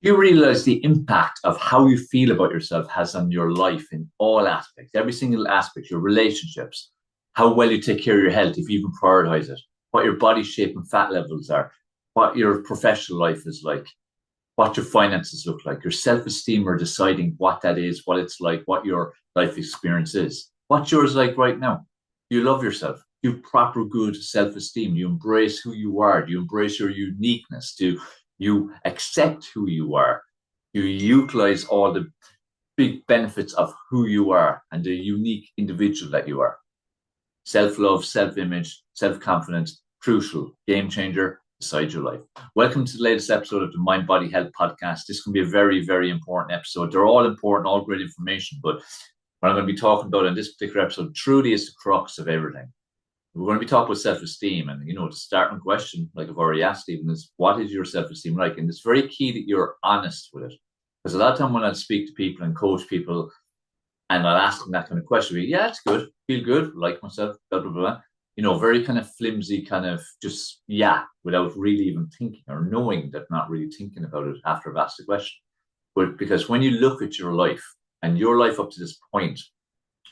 You realize the impact of how you feel about yourself has on your life in all aspects, every single aspect, your relationships, how well you take care of your health, if you even prioritize it, what your body shape and fat levels are, what your professional life is like, what your finances look like, your self esteem or deciding what that is, what it's like, what your life experience is. What's yours like right now? You love yourself. You have proper good self esteem. You embrace who you are. You embrace your uniqueness. You accept who you are. You utilize all the big benefits of who you are and the unique individual that you are. Self love, self image, self confidence, crucial, game changer, decide your life. Welcome to the latest episode of the Mind Body Health Podcast. This can be a very, very important episode. They're all important, all great information, but what I'm going to be talking about in this particular episode truly is the crux of everything. We're going to be talking about self-esteem, and the starting question, like I've already asked even, is what is your self-esteem like? And it's very key that you're honest with it, because a lot of time when I speak to people and coach people, and I'll ask them that kind of question, yeah, it's good, feel good, like myself, blah blah blah. Very kind of flimsy, kind of just yeah, without really even thinking or knowing that, not really thinking about it after I've asked the question. But because when you look at your life and your life up to this point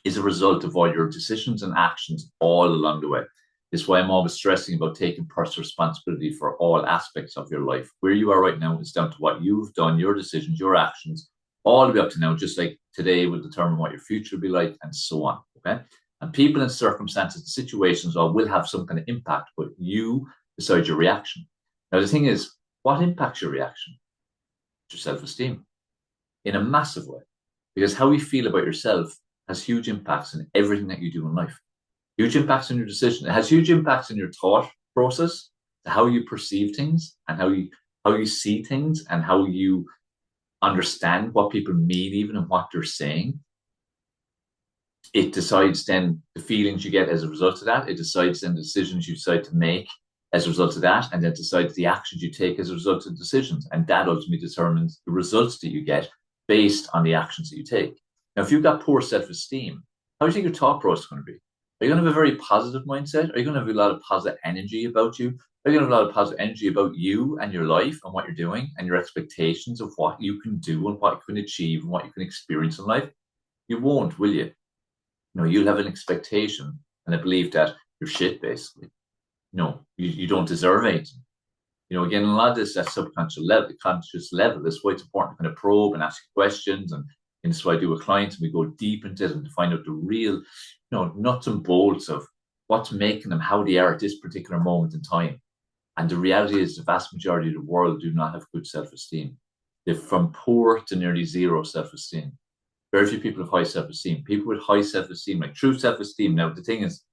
is a result of all your decisions and actions all along the way. This is why I'm always stressing about taking personal responsibility for all aspects of your life. Where you are right now is down to what you've done, your decisions, your actions, all the way up to now, just like today will determine what your future will be like, and so on. Okay. And people and circumstances and situations all will have some kind of impact, but you decide your reaction. Now, the thing is, what impacts your reaction? Your self-esteem in a massive way. Because how you feel about yourself has huge impacts in everything that you do in life. Huge impacts on your decision. It has huge impacts in your thought process, how you perceive things and how you see things and how you understand what people mean even and what they're saying. It decides then the feelings you get as a result of that. It decides then the decisions you decide to make as a result of that, and then decides the actions you take as a result of the decisions. And that ultimately determines the results that you get based on the actions that you take. Now, if you've got poor self-esteem, how do you think your thought process is going to be? Are you going to have a very positive mindset? Are you going to have a lot of positive energy about you? Are you going to have a lot of positive energy about you and your life and what you're doing and your expectations of what you can do and what you can achieve and what you can experience in life? You won't, will you? You'll have an expectation and a belief that you're shit, basically. You don't deserve anything. Again, a lot of this at subconscious level, conscious level, that's why it's important to kind of probe and ask questions. And that's what I do with clients, and we go deep into it and to find out the real, nuts and bolts of what's making them how they are at this particular moment in time. And the reality is the vast majority of the world do not have good self-esteem. They're from poor to nearly zero self-esteem. Very few people have high self-esteem. People with high self-esteem, like true self-esteem. Now, the thing is,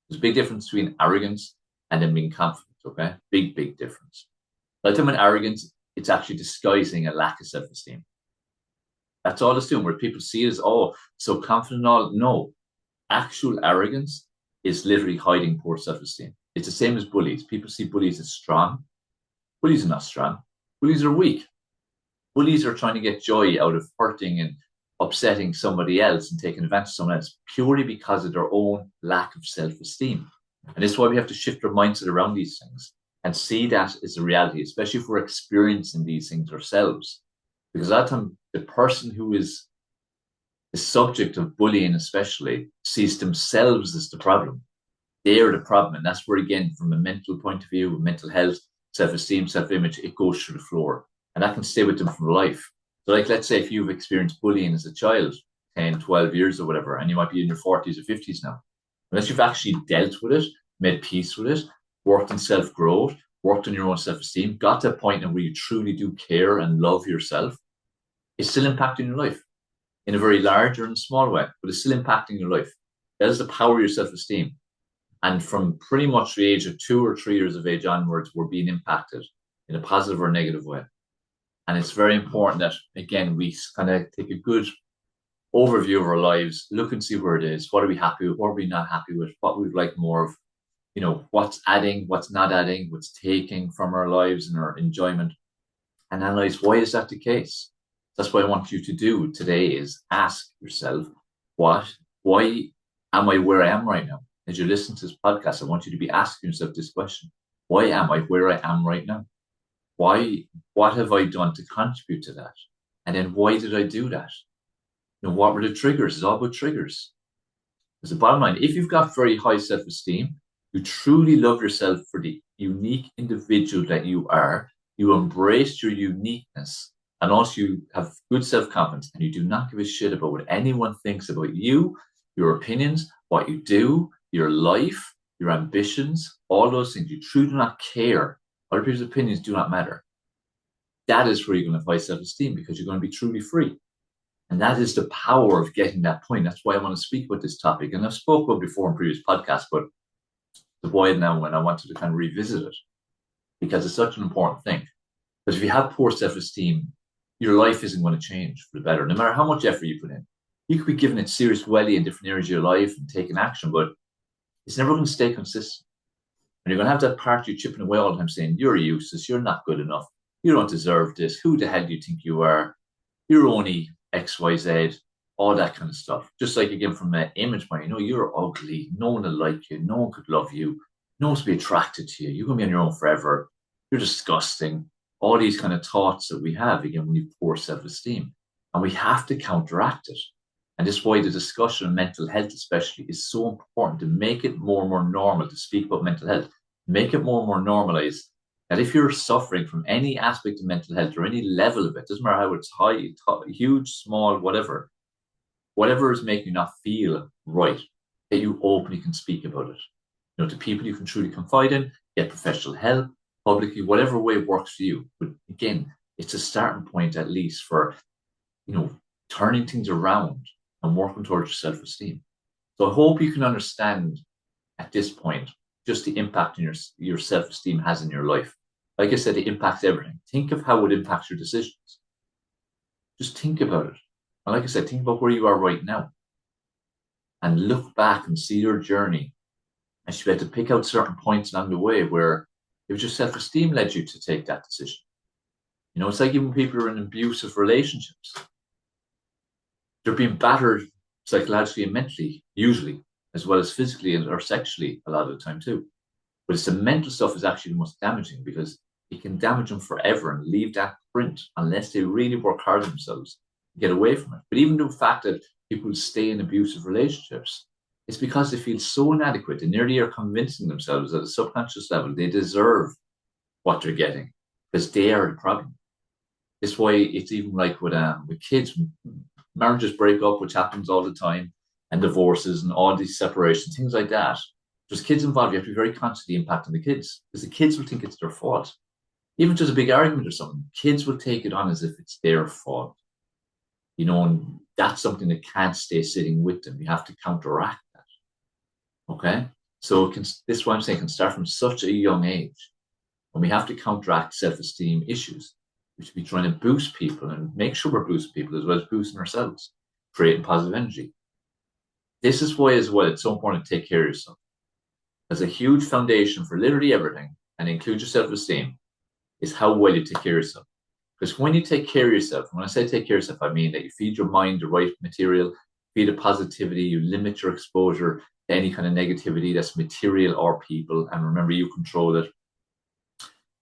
there's a big difference between arrogance and then being confident. Okay, big difference. Like them with arrogance, it's actually disguising a lack of self-esteem. That's all it's doing. Where people see it as, oh, so confident and all. No, actual arrogance is literally hiding poor self-esteem. It's the same as bullies. People see bullies as strong. Bullies are not strong. Bullies are weak. Bullies are trying to get joy out of hurting and upsetting somebody else and taking advantage of someone else purely because of their own lack of self-esteem. And this is why we have to shift our mindset around these things and see that as a reality, especially if we're experiencing these things ourselves. Because a lot of time, the person who is the subject of bullying especially sees themselves as the problem. They're the problem. And that's where, again, from a mental point of view, mental health, self-esteem, self-image, it goes through the floor. And that can stay with them for life. So like, let's say if you've experienced bullying as a child, 10, 12 years or whatever, and you might be in your 40s or 50s now, unless you've actually dealt with it, made peace with it, worked on self-growth, worked on your own self-esteem, got to a point where you truly do care and love yourself, it's still impacting your life in a very large or in a small way, but it's still impacting your life. That is the power of your self-esteem. And from pretty much the age of 2 or 3 years of age onwards, we're being impacted in a positive or negative way. And it's very important that, again, we kind of take a good overview of our lives, look and see where it is. What are we happy with? What are we not happy with? What we'd like more of? What's adding, what's not adding, what's taking from our lives and our enjoyment, and analyze why is that the case. That's what I want you to do today is ask yourself, why am I where I am right now? As you listen to this podcast, I want you to be asking yourself this question. Why am I where I am right now? Why, what have I done to contribute to that? And then why did I do that? What were the triggers? It's all about triggers. Because the bottom line, if you've got very high self-esteem, you truly love yourself for the unique individual that you are, you embrace your uniqueness, and also you have good self-confidence, and you do not give a shit about what anyone thinks about you, your opinions, what you do, your life, your ambitions, all those things. You truly do not care. Other people's opinions do not matter. That is where you're going to have high self-esteem, because you're going to be truly free. And that is the power of getting that point. That's why I want to speak about this topic. And I've spoken about before in previous podcasts, but the why now when I wanted to kind of revisit it, because it's such an important thing. Because if you have poor self-esteem, your life isn't going to change for the better, no matter how much effort you put in. You could be giving it serious welly in different areas of your life and taking action, but it's never going to stay consistent. And you're going to have that part of you chipping away all the time saying, you're useless, you're not good enough, you don't deserve this, who the hell do you think you are? You're only XYZ, all that kind of stuff. Just like again from an image point, you're ugly, no one will like you, no one could love you, no one's be attracted to you, you're gonna be on your own forever, you're disgusting. All these kind of thoughts that we have again when you poor self-esteem. And we have to counteract it. And this is why the discussion of mental health especially is so important, to make it more and more normal to speak about mental health, make it more and more normalized. That if you're suffering from any aspect of mental health or any level of it, doesn't matter how it's high, huge, small, whatever is making you not feel right, that you openly can speak about it. To people you can truly confide in, get professional help, publicly, whatever way works for you. But again, it's a starting point at least for, turning things around and working towards your self-esteem. So I hope you can understand at this point just the impact your self-esteem has in your life. Like I said, it impacts everything. Think of how it impacts your decisions. Just think about it. And like I said, think about where you are right now. And look back and see your journey. And you had to pick out certain points along the way where it was your self-esteem led you to take that decision. It's like even people who are in abusive relationships. They're being battered psychologically and mentally, usually, as well as physically or sexually a lot of the time too. But it's the mental stuff is actually the most damaging, because it can damage them forever and leave that print unless they really work hard on themselves to get away from it. But even the fact that people stay in abusive relationships, it's because they feel so inadequate and nearly are convincing themselves at a subconscious level they deserve what they're getting because they are the problem. It's why it's even like with kids, marriages break up, which happens all the time, and divorces and all these separations, things like that. There's kids involved. You have to be very conscious of the impact on the kids, because the kids will think it's their fault. Even if there's a big argument or something, kids will take it on as if it's their fault. And that's something that can't stay sitting with them. You have to counteract that. Okay? So this is what I'm saying, can start from such a young age. And we have to counteract self-esteem issues. We should be trying to boost people and make sure we're boosting people as well as boosting ourselves, creating positive energy. This is why as well it's so important to take care of yourself. As a huge foundation for literally everything, and include your self-esteem, is how well you take care of yourself. Because when you take care of yourself, when I say take care of yourself, I mean that you feed your mind the right material, feed it positivity, you limit your exposure to any kind of negativity that's material or people, and remember, you control it.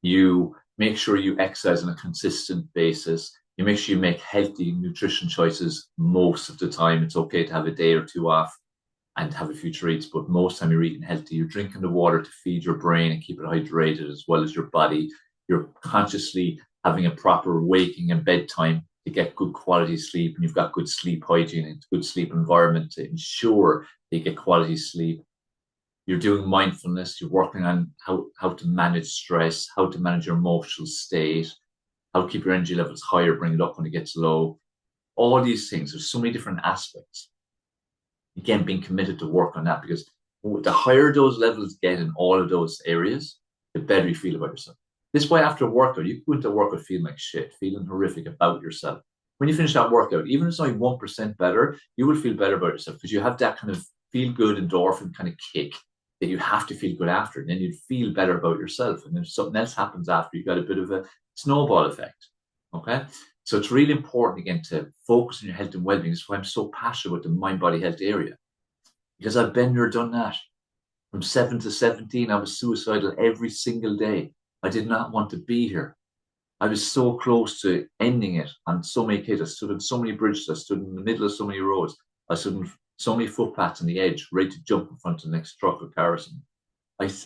You make sure you exercise on a consistent basis. You make sure you make healthy nutrition choices most of the time. It's okay to have a day or two off and have a few treats, but most of the time you're eating healthy. You're drinking the water to feed your brain and keep it hydrated as well as your body. You're consciously having a proper waking and bedtime to get good quality sleep, and you've got good sleep hygiene and good sleep environment to ensure that you get quality sleep. You're doing mindfulness. You're working on how to manage stress, how to manage your emotional state, how to keep your energy levels higher, bring it up when it gets low. All these things. There's so many different aspects. Again, being committed to work on that, because the higher those levels get in all of those areas, the better you feel about yourself. This way, after a workout, you go into a workout feeling like shit, feeling horrific about yourself. When you finish that workout, even if it's only 1% better, you will feel better about yourself, because you have that kind of feel good endorphin kind of kick that you have to feel good after. And then you'd feel better about yourself. And then something else happens after, you got a bit of a snowball effect. Okay. So it's really important, again, to focus on your health and well-being. That's why I'm so passionate about the mind-body health area, because I've been there, done that. From 7 to 17, I was suicidal every single day. I did not want to be here. I was so close to ending it on so many kids. I stood on so many bridges. I stood in the middle of so many roads. I stood on so many footpaths on the edge, ready to jump in front of the next truck or car or something.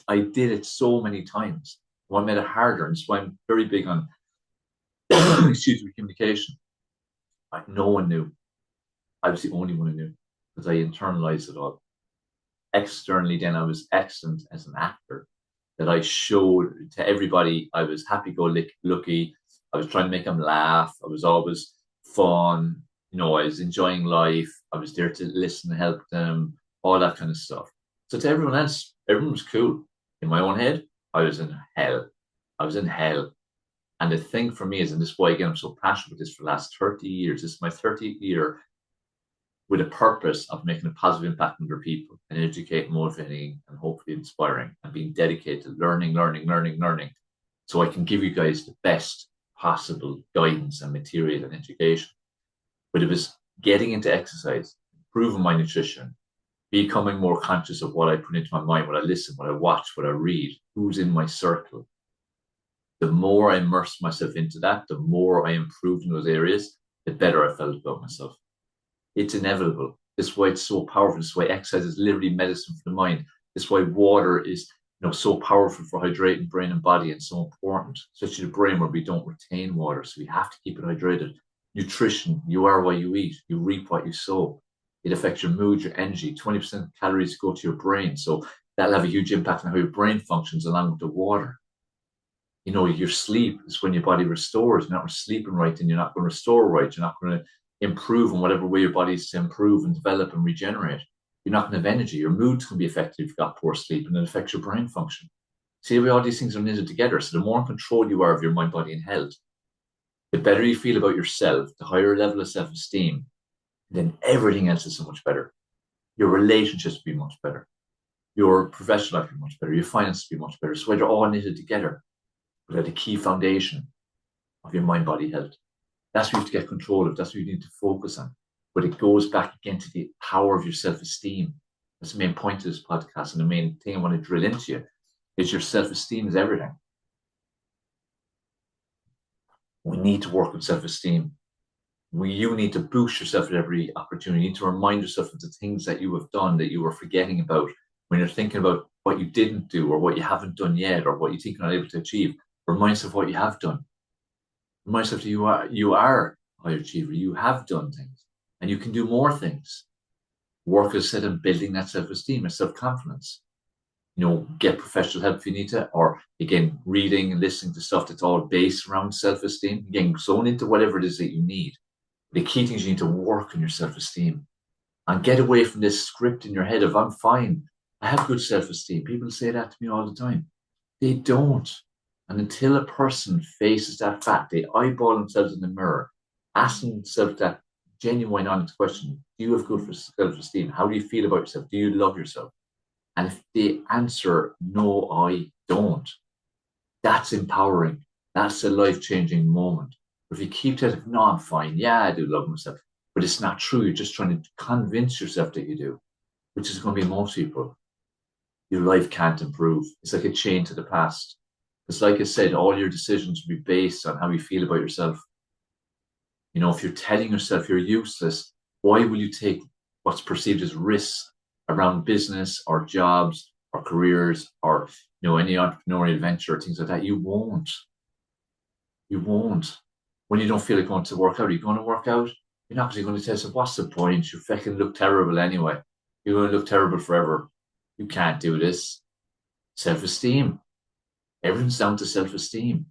I did it so many times. What made it harder, and so I'm very big on excuse me, communication. No one knew. I was the only one who knew because I internalized it all. Externally, then I was excellent as an actor. That I showed to everybody I was happy-go-lucky. I was trying to make them laugh. I was always fun. I was enjoying life. I was there to listen and help them, all that kind of stuff. So to everyone else, everyone was cool. In my own head, I was in hell. I was in hell. And the thing for me is, and this is why again I'm so passionate with this for the last 30 years. This is my 30th year with a purpose of making a positive impact on other people and educating, motivating, and hopefully inspiring and being dedicated to learning, learning, learning, learning. So I can give you guys the best possible guidance and material and education. But it was getting into exercise, improving my nutrition, becoming more conscious of what I put into my mind, what I listen, what I watch, what I read, who's in my circle. The more I immersed myself into that, the more I improved in those areas, the better I felt about myself. It's inevitable. This is why it's so powerful. This is why exercise is literally medicine for the mind. This is why water is so powerful for hydrating brain and body and so important, especially the brain where we don't retain water. So we have to keep it hydrated. Nutrition, you are what you eat. You reap what you sow. It affects your mood, your energy. 20% of calories go to your brain. So that'll have a huge impact on how your brain functions along with the water. Your sleep is when your body restores. You're not sleeping right, then you're not going to restore right. You're not going to improve in whatever way your body's to improve and develop and regenerate. You're not going to have energy. Your mood's going to be affected if you've got poor sleep, and it affects your brain function. See how all these things are knitted together. So the more in control you are of your mind, body, and health, the better you feel about yourself, the higher level of self-esteem, then everything else is so much better. Your relationships will be much better. Your professional life will be much better. Your finances will be much better. So they're all knitted together. But they're the key foundation of your mind, body, health. That's what you have to get control of. That's what you need to focus on. But it goes back again to the power of your self-esteem. That's the main point of this podcast. And the main thing I want to drill into you is your self-esteem is everything. We need to work with self-esteem. You need to boost yourself at every opportunity. You need to remind yourself of the things that you have done that you were forgetting about when you're thinking about what you didn't do or what you haven't done yet or what you think you're not able to achieve. Remind yourself of what you have done. Remind yourself that you are a high achiever. You have done things and you can do more things. Work, as I said, on building that self-esteem and self-confidence. Get professional help if you need to, or again, reading and listening to stuff that's all based around self-esteem. Again, zone into whatever it is that you need. The key thing is you need to work on your self-esteem and get away from this script in your head of I'm fine. I have good self-esteem. People say that to me all the time. They don't. And until a person faces that fact, they eyeball themselves in the mirror, asking themselves that genuine, honest question: do you have good self-esteem? How do you feel about yourself? Do you love yourself? And if they answer, no, I don't, that's empowering. That's a life-changing moment. But if you keep telling, no, I'm fine. Yeah, I do love myself. But it's not true. You're just trying to convince yourself that you do, which is going to be most people. Your life can't improve. It's like a chain to the past. It's like I said, all your decisions will be based on how you feel about yourself. If you're telling yourself you're useless, why will you take what's perceived as risks around business or jobs or careers or any entrepreneurial venture or things like that? You won't. You won't. When you don't feel like going to work out, are you going to work out? You're not, because you're going to tell yourself, what's the point? You fucking look terrible anyway. You're going to look terrible forever. You can't do this. Self-esteem. Everything's down to self-esteem.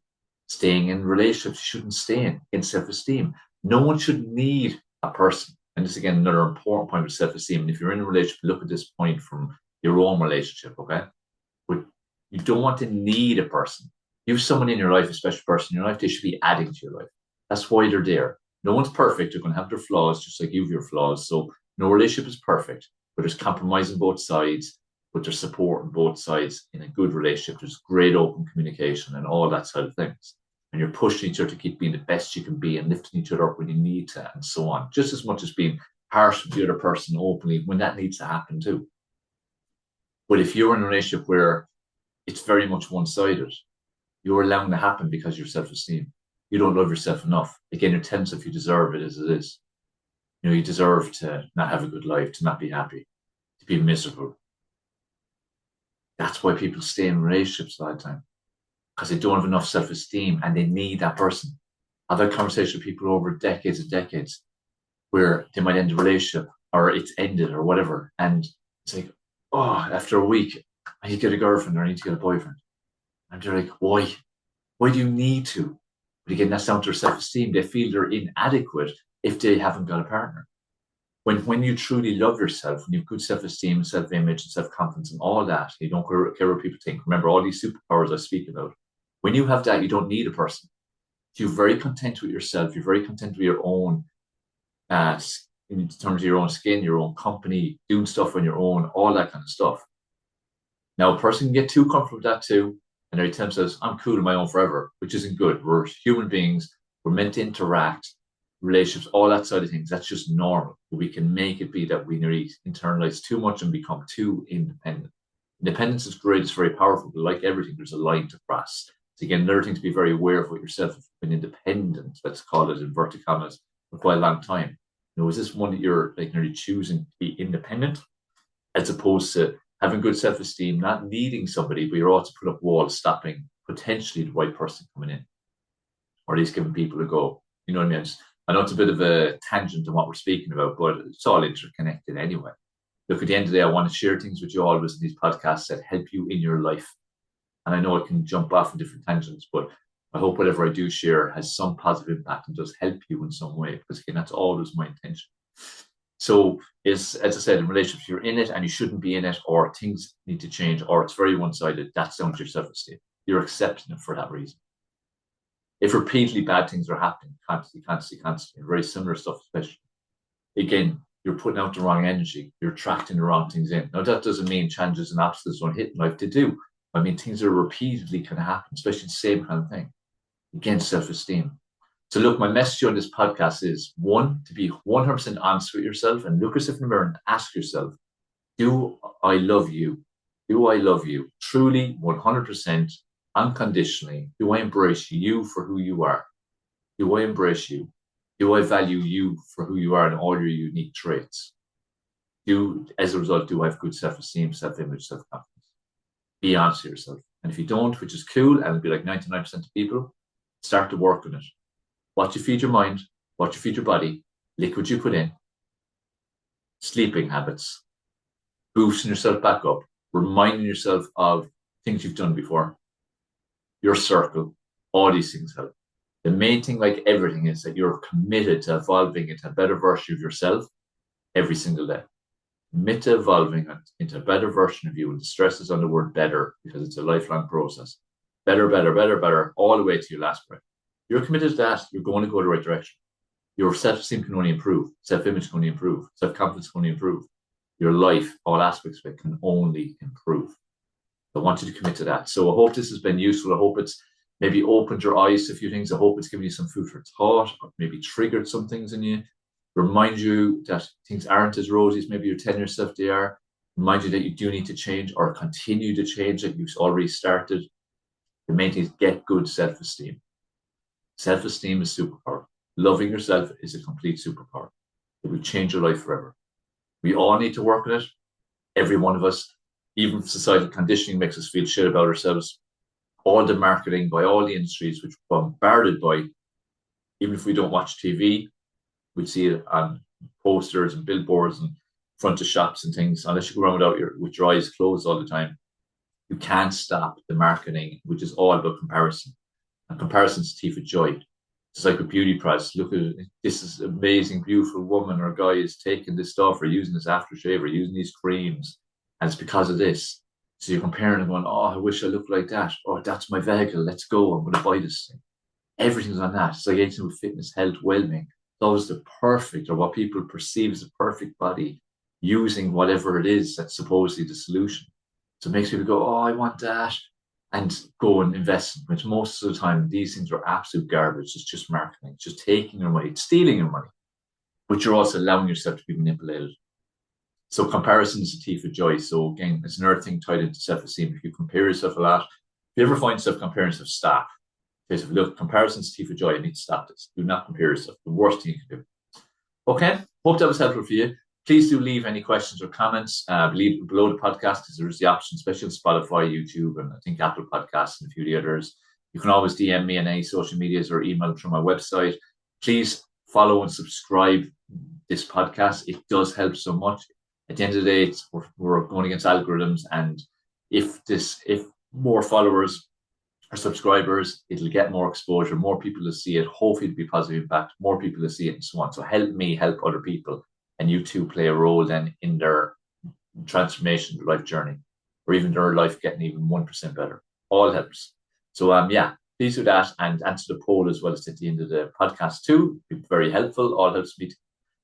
Staying in relationships, you shouldn't stay in self-esteem. No one should need a person. And this, again, another important point with self-esteem. And if you're in a relationship, look at this point from your own relationship, okay? But you don't want to need a person. You have someone in your life, a special person in your life, they should be adding to your life. That's why they're there. No one's perfect. They're going to have their flaws, just like you have your flaws. So no relationship is perfect, but there's compromise on both sides. But there's support on both sides in a good relationship. There's great open communication and all that side of things. And you're pushing each other to keep being the best you can be and lifting each other up when you need to and so on. Just as much as being harsh with the other person openly when that needs to happen too. But if you're in a relationship where it's very much one-sided, you're allowing to happen because of your self-esteem. You don't love yourself enough. Again, you're telling yourself you deserve it as it is. You deserve to not have a good life, to not be happy, to be miserable. That's why people stay in relationships a lot of time, because they don't have enough self-esteem and they need that person. I've had conversations with people over decades and decades where they might end a relationship or it's ended or whatever. And it's like, oh, after a week, I need to get a girlfriend or I need to get a boyfriend. And they're like, why? Why do you need to? But again, that's down to their self-esteem. They feel they're inadequate if they haven't got a partner. When you truly love yourself, when you have good self-esteem, self-image, and self-confidence, and all that, you don't care what people think. Remember all these superpowers I speak about. When you have that, you don't need a person. You're very content with yourself. You're very content with your own, in terms of your own skin, your own company, doing stuff on your own, all that kind of stuff. Now, a person can get too comfortable with that too, and they tell themselves, "I'm cool on my own forever," which isn't good. We're human beings. We're meant to interact, relationships, all that side of things. That's just normal. But we can make it be that we nearly internalize too much and become too independent. Independence is great. It's very powerful. But like everything, there's a line to cross. So again, another thing to be very aware of what yourself. If you've been independent, let's call it inverted commas, for quite a long time. Is this one that you're like nearly choosing to be independent as opposed to having good self-esteem, not needing somebody, but you're also put up walls stopping potentially the right person coming in, or at least giving people a go. You know what I mean? I know it's a bit of a tangent on what we're speaking about, but it's all interconnected anyway. Look, at the end of the day, I want to share things with you always in these podcasts that help you in your life. And I know it can jump off in different tangents, but I hope whatever I do share has some positive impact and does help you in some way, because again, that's always my intention. So as I said, in relationships, you're in it and you shouldn't be in it, or things need to change, or it's very one-sided. That's down to your self-esteem. You're accepting it for that reason. If repeatedly bad things are happening, constantly, very similar stuff, especially, again, you're putting out the wrong energy. You're attracting the wrong things in. Now, that doesn't mean challenges and obstacles don't hit in life. They do. I mean, things are repeatedly kind of happen, especially the same kind of thing. Again, self-esteem. So look, my message on this podcast is, one, to be 100% honest with yourself and look yourself in the mirror and ask yourself, do I love you? Do I love you? Truly, 100%, unconditionally. Do I embrace you for who you are? Do I embrace you? Do I value you for who you are and all your unique traits? As a result, do I have good self-esteem, self-image, self-confidence? Be honest with yourself. And if you don't, which is cool, and it'll be like 99% of people, start to work on it. What you feed your mind, what you feed your body, liquid you put in, sleeping habits, boosting yourself back up, reminding yourself of things you've done before, your circle, all these things help. The main thing, like everything, is that you're committed to evolving into a better version of yourself every single day. Commit to evolving into a better version of you, and the stress is on the word better because it's a lifelong process. Better, better, better, better, all the way to your last breath. You're committed to that, you're going to go the right direction. Your self-esteem can only improve, self-image can only improve, self-confidence can only improve. Your life, all aspects of it, can only improve. I want you to commit to that. So I hope this has been useful. I hope it's maybe opened your eyes to a few things. I hope it's given you some food for thought, or maybe triggered some things in you. Remind you that things aren't as rosy as maybe you're telling yourself they are. Remind you that you do need to change or continue to change, that you've already started. The main thing is get good self-esteem. Self-esteem is superpower. Loving yourself is a complete superpower. It will change your life forever. We all need to work on it. Every one of us. Even societal conditioning makes us feel shit about ourselves. All the marketing by all the industries, which we're bombarded by, even if we don't watch TV, we'd see it on posters and billboards and front of shops and things. Unless you go around with your eyes closed all the time, you can't stop the marketing, which is all about comparison. And comparison's the thief of joy. It's like a beauty price. Look at this is amazing, beautiful woman or guy is taking this stuff or using this aftershave or using these creams. And it's because of this. So you're comparing and going, oh, I wish I looked like that. Oh, that's my vehicle. Let's go. I'm going to buy this thing. Everything's on that. It's like anything with fitness, health, well-being. It's always the perfect, or what people perceive as the perfect body, using whatever it is that's supposedly the solution. So it makes people go, oh, I want that. And go and invest in, which most of the time, these things are absolute garbage. It's just marketing. It's just taking your money. It's stealing your money. But you're also allowing yourself to be manipulated. So comparison is a thief of joy. So again, it's another thing tied into self-esteem. If you compare yourself a lot, if you ever find yourself comparing yourself, stop. Okay, so look, comparison's thief of joy. You need to stop this. Do not compare yourself. The worst thing you can do. Okay, hope that was helpful for you. Please do leave any questions or comments. Leave below the podcast because there is the option, especially on Spotify, YouTube, and I think Apple Podcasts and a few of the others. You can always DM me on any social medias or email through my website. Please follow and subscribe this podcast. It does help so much. At the end of the day, we're going against algorithms, and if more followers or subscribers, it'll get more exposure, more people to see it. Hopefully, it'll be positive impact, more people to see it, and so on. So help me help other people, and you too play a role then in their transformation, their life journey, or even their life getting even 1% better. All helps. So yeah, please do that and answer the poll as well as at the end of the podcast too. It'd be very helpful. All helps me to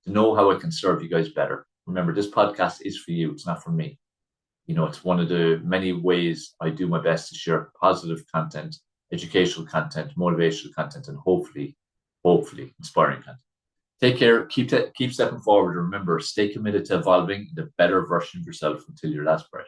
know how I can serve you guys better. Remember, this podcast is for you. It's not for me. You know, it's one of the many ways I do my best to share positive content, educational content, motivational content, and hopefully inspiring content. Take care. Keep stepping forward. And remember, stay committed to evolving the better version of yourself until your last breath.